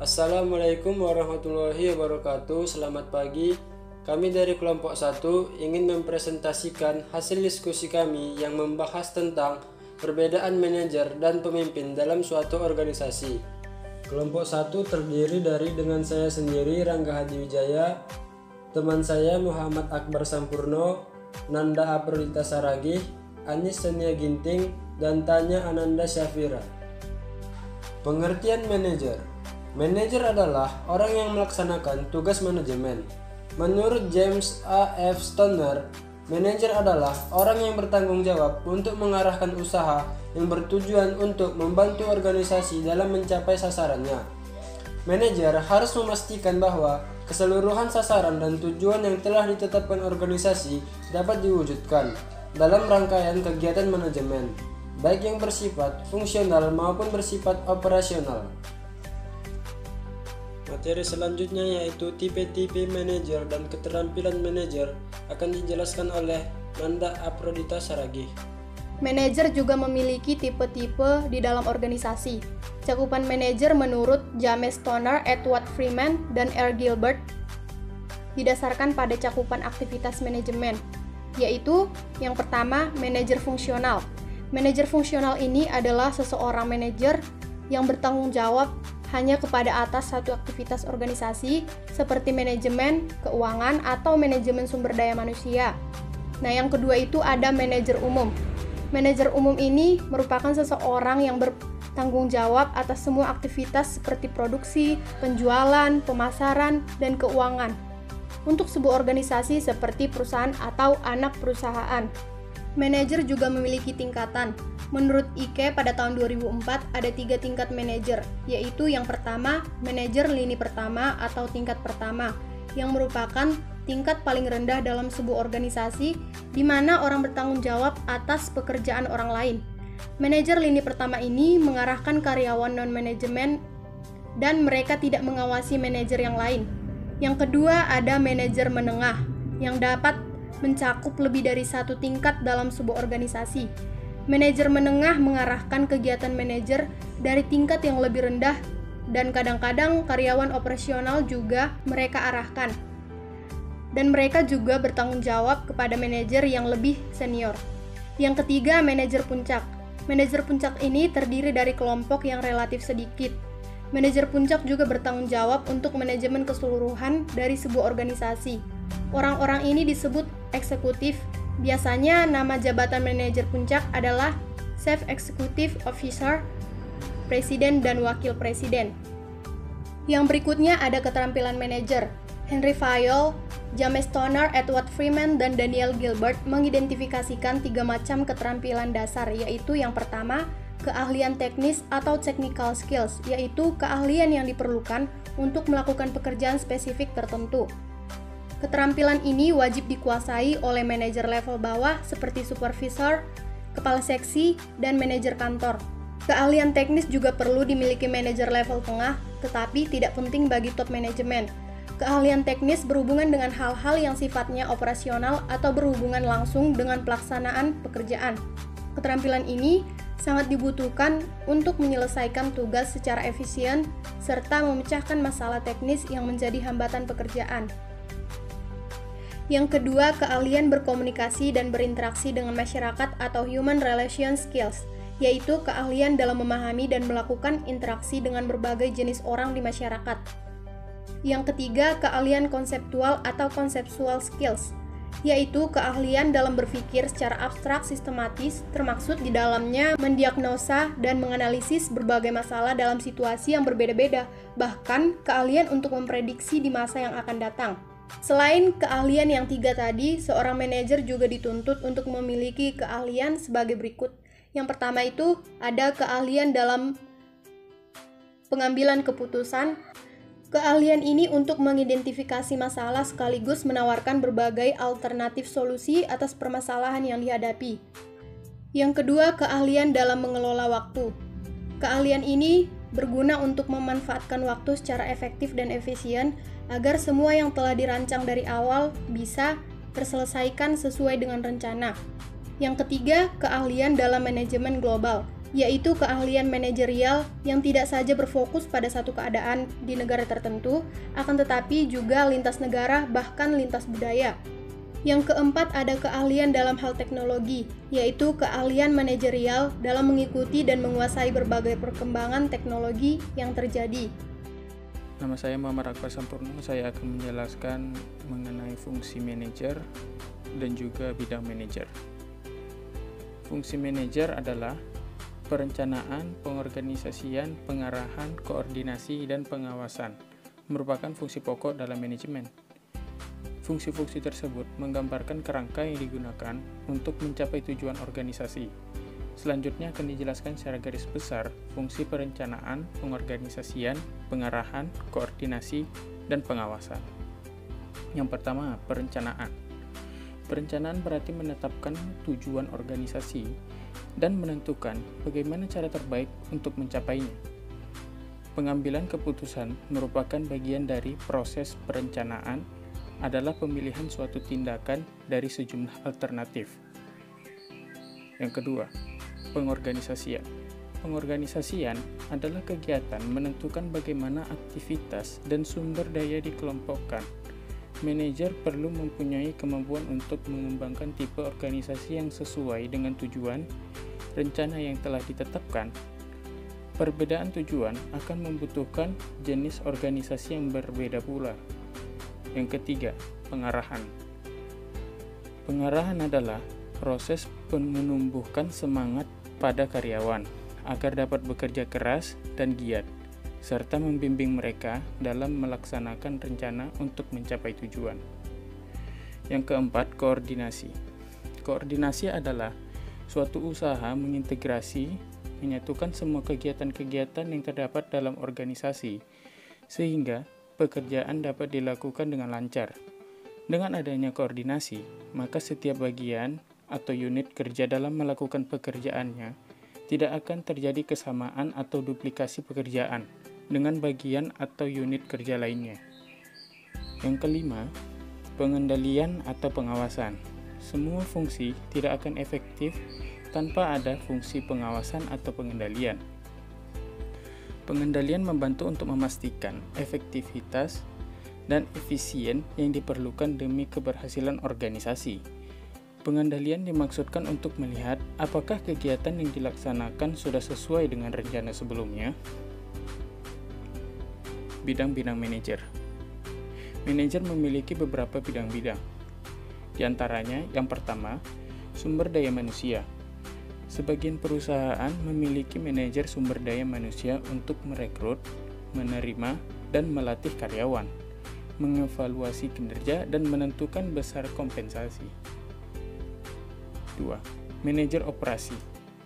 Assalamualaikum warahmatullahi wabarakatuh. Selamat pagi. Kami dari kelompok 1 ingin mempresentasikan hasil diskusi kami yang membahas tentang perbedaan manajer dan pemimpin dalam suatu organisasi. Kelompok 1 terdiri dari dengan saya sendiri, Rangga Hadi Wijaya, teman saya Muhammad Akbar Sampurno, Nanda Aprodita Saragih, Anis Senia Ginting, dan Tanya Ananda Syafira. Pengertian manajer. Manajer adalah orang yang melaksanakan tugas manajemen. Menurut James A. F. Stoner, manajer adalah orang yang bertanggung jawab untuk mengarahkan usaha yang bertujuan untuk membantu organisasi dalam mencapai sasarannya. Manajer harus memastikan bahwa keseluruhan sasaran dan tujuan yang telah ditetapkan organisasi dapat diwujudkan dalam rangkaian kegiatan manajemen, baik yang bersifat fungsional maupun bersifat operasional. Materi selanjutnya yaitu tipe-tipe manajer dan keterampilan manajer akan dijelaskan oleh Nanda Aprodita Saragih. Manajer juga memiliki tipe-tipe di dalam organisasi. Cakupan manajer menurut James Stoner, Edward Freeman, dan R. Gilbert didasarkan pada cakupan aktivitas manajemen, yaitu yang pertama, manajer fungsional. Manajer fungsional ini adalah seseorang manajer yang bertanggung jawab hanya kepada atas satu aktivitas organisasi seperti manajemen, keuangan, atau manajemen sumber daya manusia. Nah, yang kedua itu ada manajer umum. Manajer umum ini merupakan seseorang yang bertanggung jawab atas semua aktivitas seperti produksi, penjualan, pemasaran, dan keuangan untuk sebuah organisasi seperti perusahaan atau anak perusahaan. Manajer juga memiliki tingkatan. Menurut Ike pada tahun 2004 ada 3 tingkat manajer, yaitu yang pertama, manajer lini pertama atau tingkat pertama, yang merupakan tingkat paling rendah dalam sebuah organisasi di mana orang bertanggung jawab atas pekerjaan orang lain. Manajer lini pertama ini mengarahkan karyawan non-manajemen dan mereka tidak mengawasi manajer yang lain. Yang kedua ada manajer menengah yang dapat mencakup lebih dari satu tingkat dalam sebuah organisasi. Manajer menengah mengarahkan kegiatan manajer dari tingkat yang lebih rendah dan kadang-kadang karyawan operasional juga mereka arahkan. Dan mereka juga bertanggung jawab kepada manajer yang lebih senior. Yang ketiga, manajer puncak. Manajer puncak ini terdiri dari kelompok yang relatif sedikit. Manajer puncak juga bertanggung jawab untuk manajemen keseluruhan dari sebuah organisasi. Orang-orang ini disebut eksekutif. Biasanya nama jabatan manajer puncak adalah Chief Executive Officer, Presiden dan Wakil Presiden. Yang berikutnya ada keterampilan manajer. Henry Fayol, James Stoner, Edward Freeman, dan Daniel Gilbert mengidentifikasikan 3 macam keterampilan dasar, yaitu yang pertama, keahlian teknis atau technical skills, yaitu keahlian yang diperlukan untuk melakukan pekerjaan spesifik tertentu. Keterampilan ini wajib dikuasai oleh manajer level bawah seperti supervisor, kepala seksi, dan manajer kantor. Keahlian teknis juga perlu dimiliki manajer level tengah, tetapi tidak penting bagi top manajemen. Keahlian teknis berhubungan dengan hal-hal yang sifatnya operasional atau berhubungan langsung dengan pelaksanaan pekerjaan. Keterampilan ini sangat dibutuhkan untuk menyelesaikan tugas secara efisien serta memecahkan masalah teknis yang menjadi hambatan pekerjaan. Yang kedua, keahlian berkomunikasi dan berinteraksi dengan masyarakat atau human relation skills, yaitu keahlian dalam memahami dan melakukan interaksi dengan berbagai jenis orang di masyarakat. Yang ketiga, keahlian konseptual atau conceptual skills, yaitu keahlian dalam berpikir secara abstrak sistematis, termaksud di dalamnya mendiagnosa dan menganalisis berbagai masalah dalam situasi yang berbeda-beda, bahkan keahlian untuk memprediksi di masa yang akan datang. Selain keahlian yang 3 tadi, seorang manajer juga dituntut untuk memiliki keahlian sebagai berikut. Yang pertama itu ada keahlian dalam pengambilan keputusan. Keahlian ini untuk mengidentifikasi masalah sekaligus menawarkan berbagai alternatif solusi atas permasalahan yang dihadapi. Yang kedua, keahlian dalam mengelola waktu. Keahlian ini berguna untuk memanfaatkan waktu secara efektif dan efisien agar semua yang telah dirancang dari awal bisa terselesaikan sesuai dengan rencana. Yang ketiga, keahlian dalam manajemen global. yaitu keahlian manajerial yang tidak saja berfokus pada satu keadaan di negara tertentu, akan tetapi juga lintas negara, bahkan lintas budaya. Yang keempat, ada keahlian dalam hal teknologi, yaitu keahlian manajerial dalam mengikuti dan menguasai berbagai perkembangan teknologi yang terjadi. Nama saya Muhammad Akbar Sampurno. Saya akan menjelaskan mengenai fungsi manajer dan juga bidang manajer. Fungsi manajer adalah perencanaan, pengorganisasian, pengarahan, koordinasi, dan pengawasan. Merupakan fungsi pokok dalam manajemen. Fungsi-fungsi tersebut menggambarkan kerangka yang digunakan untuk mencapai tujuan organisasi. Selanjutnya akan dijelaskan secara garis besar fungsi perencanaan, pengorganisasian, pengarahan, koordinasi, dan pengawasan. Yang pertama, perencanaan. Perencanaan berarti menetapkan tujuan organisasi dan menentukan bagaimana cara terbaik untuk mencapainya. Pengambilan keputusan merupakan bagian dari proses perencanaan, adalah pemilihan suatu tindakan dari sejumlah alternatif. Yang kedua, pengorganisasian. Pengorganisasian adalah kegiatan menentukan bagaimana aktivitas dan sumber daya dikelompokkan. Manajer perlu mempunyai kemampuan untuk mengembangkan tipe organisasi yang sesuai dengan tujuan, rencana yang telah ditetapkan. Perbedaan tujuan akan membutuhkan jenis organisasi yang berbeda pula. Yang ketiga, pengarahan. Pengarahan adalah proses menumbuhkan semangat pada karyawan agar dapat bekerja keras dan giat, serta membimbing mereka dalam melaksanakan rencana untuk mencapai tujuan. Yang keempat, koordinasi. Koordinasi adalah suatu usaha mengintegrasi, menyatukan semua kegiatan-kegiatan yang terdapat dalam organisasi, sehingga pekerjaan dapat dilakukan dengan lancar. Dengan adanya koordinasi, maka setiap bagian atau unit kerja dalam melakukan pekerjaannya tidak akan terjadi kesamaan atau duplikasi pekerjaan dengan bagian atau unit kerja lainnya. Yang kelima, pengendalian atau pengawasan. Semua fungsi tidak akan efektif tanpa ada fungsi pengawasan atau pengendalian. Pengendalian membantu untuk memastikan efektivitas dan efisien yang diperlukan demi keberhasilan organisasi. Pengendalian dimaksudkan untuk melihat apakah kegiatan yang dilaksanakan sudah sesuai dengan rencana sebelumnya. Bidang-bidang manajer. Manajer memiliki beberapa bidang-bidang. Di antaranya, yang pertama, sumber daya manusia. Sebagian perusahaan memiliki manajer sumber daya manusia untuk merekrut, menerima, dan melatih karyawan, mengevaluasi kinerja, dan menentukan besar kompensasi. 2. Manajer operasi.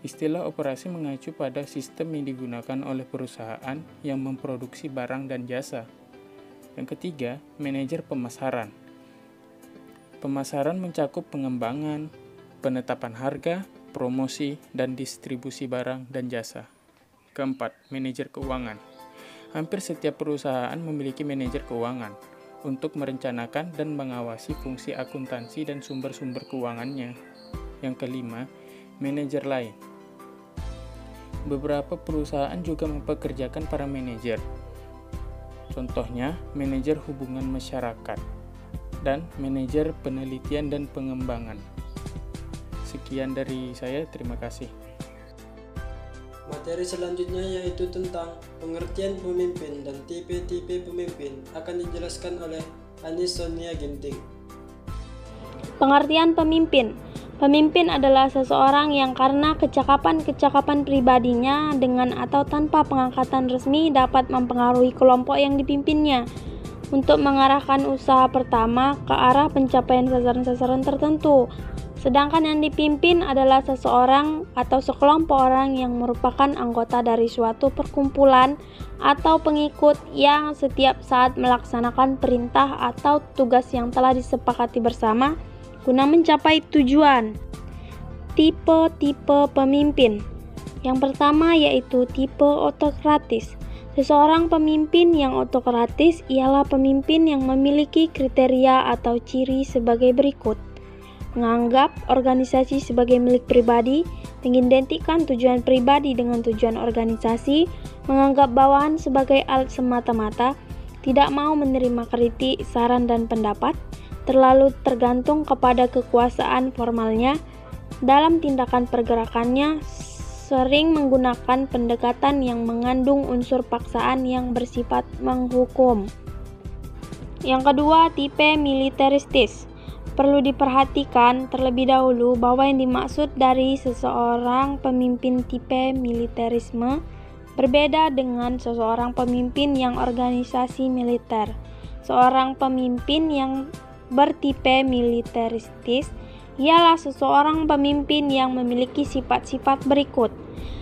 Istilah operasi mengacu pada sistem yang digunakan oleh perusahaan yang memproduksi barang dan jasa. Yang ketiga, manajer pemasaran. Pemasaran mencakup pengembangan, penetapan harga, promosi, dan distribusi barang dan jasa. Keempat, manajer keuangan. Hampir setiap perusahaan memiliki manajer keuangan untuk merencanakan dan mengawasi fungsi akuntansi dan sumber-sumber keuangannya. Yang kelima, manajer lain. Beberapa perusahaan juga mempekerjakan para manajer. Contohnya, manajer hubungan masyarakat dan manajer penelitian dan pengembangan. Sekian dari saya, terima kasih. Materi selanjutnya yaitu tentang pengertian pemimpin dan tipe-tipe pemimpin akan dijelaskan oleh Anis Sonia Ginting. Pengertian pemimpin. Pemimpin adalah seseorang yang karena kecakapan-kecakapan pribadinya dengan atau tanpa pengangkatan resmi dapat mempengaruhi kelompok yang dipimpinnya untuk mengarahkan usaha pertama ke arah pencapaian sasaran-sasaran tertentu. Sedangkan yang dipimpin adalah seseorang atau sekelompok orang yang merupakan anggota dari suatu perkumpulan atau pengikut yang setiap saat melaksanakan perintah atau tugas yang telah disepakati bersama guna mencapai tujuan. Tipe-tipe pemimpin. Yang pertama yaitu tipe otokratis. Seseorang pemimpin yang otokratis ialah pemimpin yang memiliki kriteria atau ciri sebagai berikut. menganggap organisasi sebagai milik pribadi, mengidentikan tujuan pribadi dengan tujuan organisasi, menganggap bawahan sebagai alat semata-mata, tidak mau menerima kritik, saran, dan pendapat, terlalu tergantung kepada kekuasaan formalnya, dalam tindakan pergerakannya sering menggunakan pendekatan yang mengandung unsur paksaan yang bersifat menghukum. Yang kedua, tipe militeristis. Perlu diperhatikan terlebih dahulu bahwa yang dimaksud dari seseorang pemimpin tipe militerisme berbeda dengan seseorang pemimpin yang organisasi militer. Seorang pemimpin yang bertipe militeristis ialah seseorang pemimpin yang memiliki sifat-sifat berikut.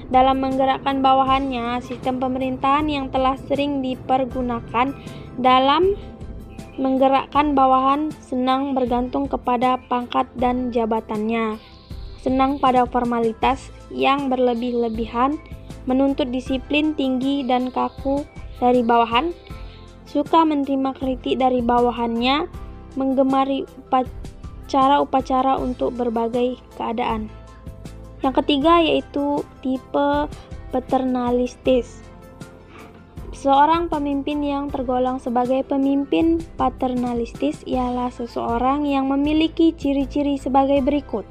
Dalam menggerakkan bawahannya, sistem pemerintahan yang telah sering dipergunakan dalam menggerakkan bawahan senang bergantung kepada pangkat dan jabatannya, senang pada formalitas yang berlebih-lebihan, menuntut disiplin tinggi dan kaku dari bawahan, suka menerima kritik dari bawahannya, menggemari upacara untuk berbagai keadaan. Yang ketiga yaitu tipe paternalistis. Seorang pemimpin yang tergolong sebagai pemimpin paternalistis ialah seseorang yang memiliki ciri-ciri sebagai berikut: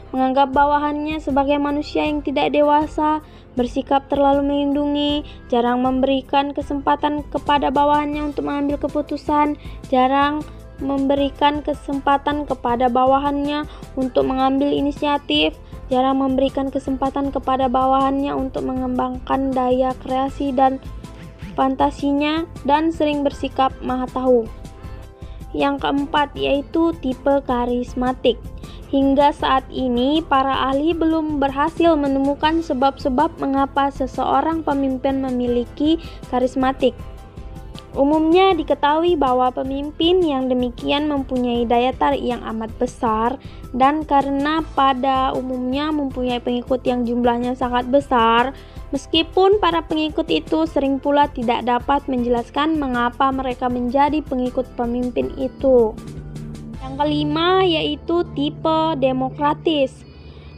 menganggap bawahannya sebagai manusia yang tidak dewasa, bersikap terlalu melindungi, jarang memberikan kesempatan kepada bawahannya untuk mengambil keputusan, jarang memberikan kesempatan kepada bawahannya untuk mengambil inisiatif, jarang memberikan kesempatan kepada bawahannya untuk mengembangkan daya kreasi dan fantasinya, dan sering bersikap maha tahu. Yang keempat yaitu tipe karismatik. Hingga saat ini, para ahli belum berhasil menemukan sebab-sebab mengapa seseorang pemimpin memiliki karismatik. Umumnya diketahui bahwa pemimpin yang demikian mempunyai daya tarik yang amat besar, dan karena pada umumnya mempunyai pengikut yang jumlahnya sangat besar, meskipun para pengikut itu sering pula tidak dapat menjelaskan mengapa mereka menjadi pengikut pemimpin itu. Yang kelima yaitu tipe demokratis.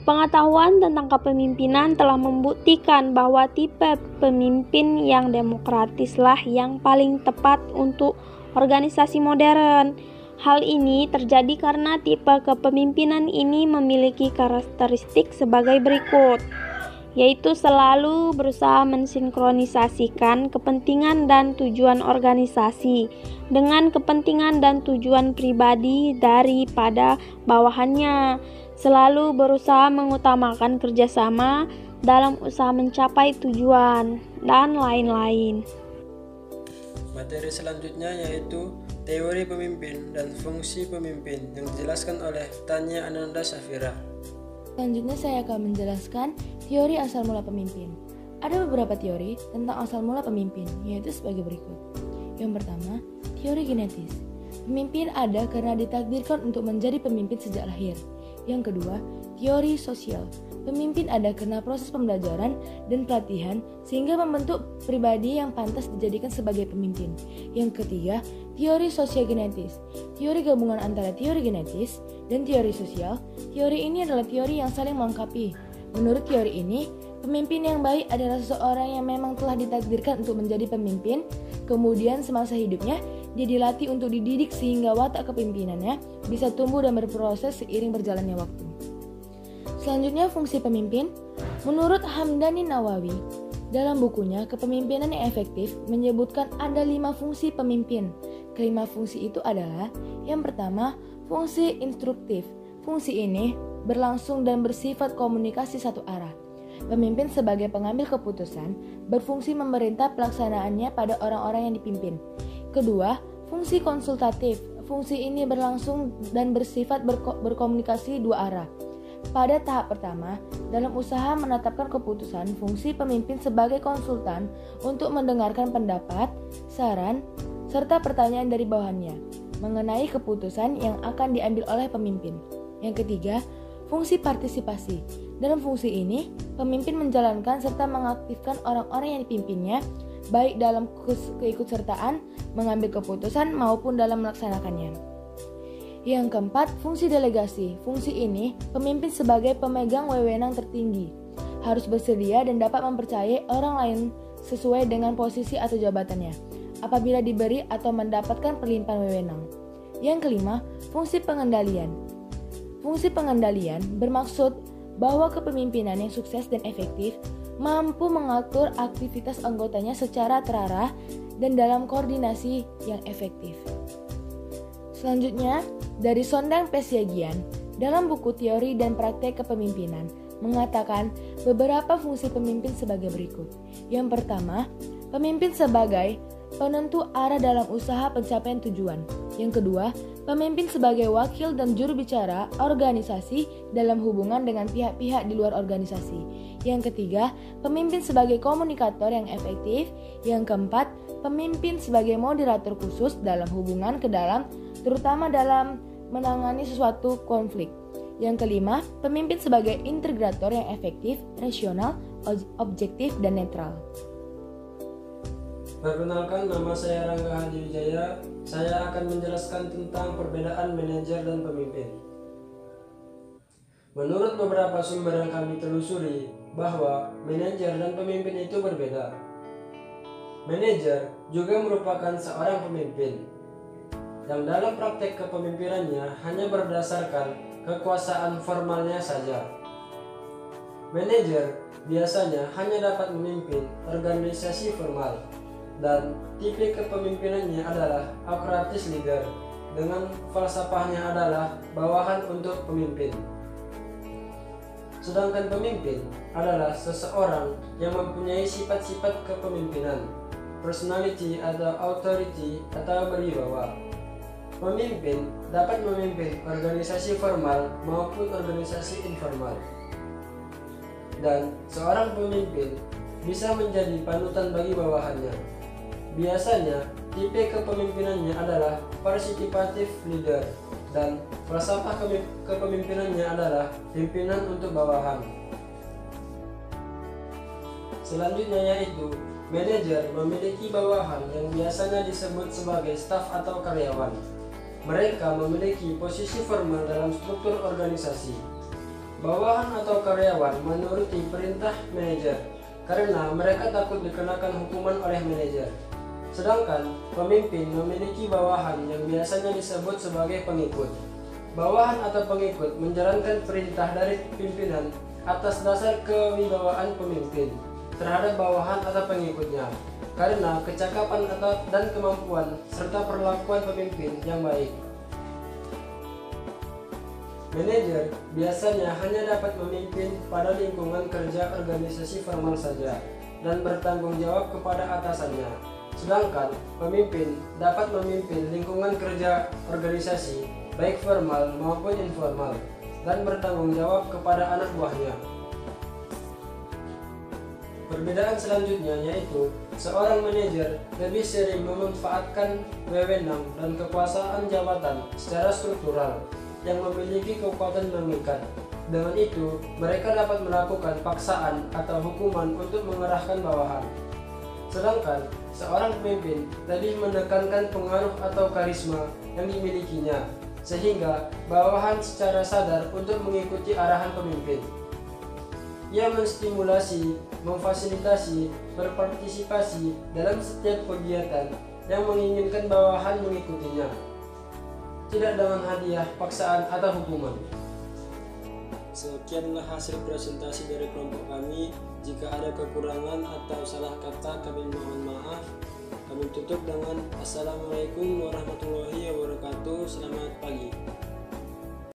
Pengetahuan tentang kepemimpinan telah membuktikan bahwa tipe pemimpin yang demokratislah yang paling tepat untuk organisasi modern. Hal ini terjadi karena tipe kepemimpinan ini memiliki karakteristik sebagai berikut, yaitu selalu berusaha mensinkronisasikan kepentingan dan tujuan organisasi dengan kepentingan dan tujuan pribadi daripada bawahannya, selalu berusaha mengutamakan kerjasama dalam usaha mencapai tujuan, dan lain-lain. Materi selanjutnya yaitu teori pemimpin dan fungsi pemimpin yang dijelaskan oleh Tanya Ananda Safira. Selanjutnya saya akan menjelaskan teori asal mula pemimpin. Ada beberapa teori tentang asal mula pemimpin, yaitu sebagai berikut. Yang pertama, teori genetis. Pemimpin ada karena ditakdirkan untuk menjadi pemimpin sejak lahir. Yang kedua, teori sosial. Pemimpin ada karena proses pembelajaran dan pelatihan sehingga membentuk pribadi yang pantas dijadikan sebagai pemimpin. Yang ketiga, teori sosiogenetis. Teori gabungan antara teori genetis dan teori sosial. Teori ini adalah teori yang saling melengkapi. Menurut teori ini, pemimpin yang baik adalah seseorang yang memang telah ditakdirkan untuk menjadi pemimpin, kemudian semasa hidupnya dia dilatih untuk dididik sehingga watak kepemimpinannya bisa tumbuh dan berproses seiring berjalannya waktu. Selanjutnya, fungsi pemimpin. Menurut Hamdani Nawawi, dalam bukunya Kepemimpinan yang Efektif menyebutkan ada 5 fungsi pemimpin. Kelima fungsi itu adalah: yang pertama, fungsi instruktif. Fungsi ini berlangsung dan bersifat komunikasi satu arah. Pemimpin sebagai pengambil keputusan berfungsi memerintah pelaksanaannya pada orang-orang yang dipimpin. Kedua, fungsi konsultatif. Fungsi ini berlangsung dan bersifat berkomunikasi dua arah. Pada tahap pertama, dalam usaha menetapkan keputusan, fungsi pemimpin sebagai konsultan untuk mendengarkan pendapat, saran, serta pertanyaan dari bawahannya mengenai keputusan yang akan diambil oleh pemimpin. Yang ketiga, fungsi partisipasi. Dalam fungsi ini, pemimpin menjalankan serta mengaktifkan orang-orang yang dipimpinnya, baik dalam keikutsertaan, mengambil keputusan, maupun dalam melaksanakannya. Yang keempat, fungsi delegasi. Fungsi ini, pemimpin sebagai pemegang wewenang tertinggi harus bersedia dan dapat mempercayai orang lain sesuai dengan posisi atau jabatannya apabila diberi atau mendapatkan perlimpahan wewenang. Yang kelima, fungsi pengendalian. Fungsi pengendalian bermaksud bahwa kepemimpinan yang sukses dan efektif mampu mengatur aktivitas anggotanya secara terarah dan dalam koordinasi yang efektif. Selanjutnya, dari Sondang Pesyagian, dalam buku Teori dan Praktek Kepemimpinan, mengatakan beberapa fungsi pemimpin sebagai berikut. Yang pertama, pemimpin sebagai penentu arah dalam usaha pencapaian tujuan. Yang kedua, pemimpin sebagai wakil dan juru bicara organisasi dalam hubungan dengan pihak-pihak di luar organisasi. Yang ketiga, pemimpin sebagai komunikator yang efektif. Yang keempat, pemimpin sebagai moderator khusus dalam hubungan ke dalam, terutama dalam menangani sesuatu konflik. Yang kelima, pemimpin sebagai integrator yang efektif, rasional, objektif, dan netral. Perkenalkan, nama saya Rangga Hadi Wijaya. Saya akan menjelaskan tentang perbedaan manajer dan pemimpin. Menurut beberapa sumber yang kami telusuri, bahwa manajer dan pemimpin itu berbeda. Manajer juga merupakan seorang pemimpin yang dalam praktek kepemimpinannya hanya berdasarkan kekuasaan formalnya saja. Manajer biasanya hanya dapat memimpin organisasi formal, dan tipe kepemimpinannya adalah aparatus leader, dengan falsafahnya adalah bawahan untuk pemimpin. Sedangkan pemimpin adalah seseorang yang mempunyai sifat-sifat kepemimpinan, personality atau authority atau berwibawa. Pemimpin dapat memimpin organisasi formal maupun organisasi informal. Dan seorang pemimpin bisa menjadi panutan bagi bawahannya. Biasanya, tipe kepemimpinannya adalah participative leader, dan falsafah kepemimpinannya adalah pimpinan untuk bawahan. Selanjutnya yaitu, manajer memiliki bawahan yang biasanya disebut sebagai staf atau karyawan. Mereka memiliki posisi formal dalam struktur organisasi. Bawahan atau karyawan menuruti perintah manajer karena mereka takut dikenakan hukuman oleh manajer. Sedangkan pemimpin memiliki bawahan yang biasanya disebut sebagai pengikut. Bawahan atau pengikut menjalankan perintah dari pimpinan atas dasar kewibawaan pemimpin terhadap bawahan atau pengikutnya, karena kecakapan dan kemampuan serta perlakuan pemimpin yang baik. Manajer biasanya hanya dapat memimpin pada lingkungan kerja organisasi formal saja dan bertanggung jawab kepada atasannya. Sedangkan pemimpin dapat memimpin lingkungan kerja organisasi baik formal maupun informal dan bertanggung jawab kepada anak buahnya. Perbedaan selanjutnya yaitu seorang manajer lebih sering memanfaatkan wewenang dan kekuasaan jabatan secara struktural yang memiliki kekuatan mengikat. Dengan itu, mereka dapat melakukan paksaan atau hukuman untuk mengerahkan bawahan. Sedangkan seorang pemimpin lebih menekankan pengaruh atau karisma yang dimilikinya, sehingga bawahan secara sadar untuk mengikuti arahan pemimpin. Ia menstimulasi, memfasilitasi, berpartisipasi dalam setiap kegiatan yang menginginkan bawahan mengikutinya, tidak dengan hadiah, paksaan, atau hukuman. Sekianlah hasil presentasi dari kelompok kami. Jika ada kekurangan atau salah kata, kami mohon maaf. Kami tutup dengan Assalamualaikum warahmatullahi wabarakatuh. Selamat pagi.